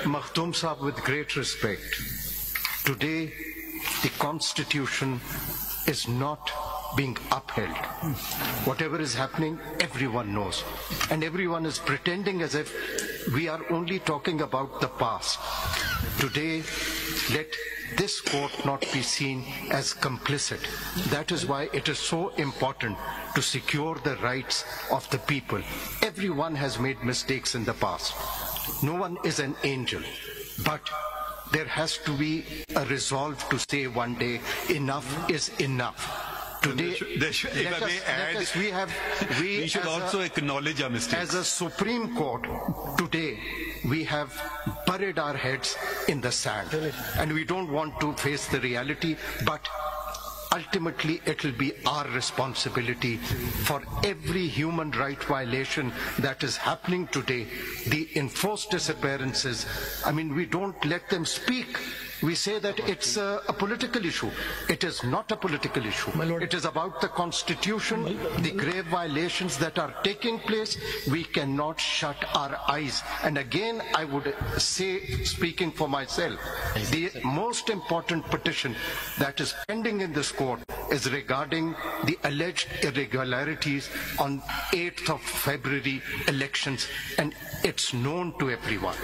Makhdoom Saab, with great respect, today the Constitution is not being upheld. Whatever is happening, everyone knows. And everyone is pretending as if we are only talking about the past. Today, let this court not be seen as complicit. That is why it is so important to secure the rights of the people. Everyone has made mistakes in the past. No one is an angel. But there has to be a resolve to say one day, enough is enough. Today, we should also acknowledge our mistakes. As a Supreme Court, today we have buried our heads in the sand, and we don't want to face the reality, but ultimately it will be our responsibility for every human right violation that is happening today. The enforced disappearances, I mean, we don't let them speak. We say that it's a political issue. It is not a political issue. It is about the Constitution, the grave violations that are taking place. We cannot shut our eyes. And again, I would say, speaking for myself, the most important petition that is pending in this court is regarding the alleged irregularities on 8th of February elections, and it's known to everyone.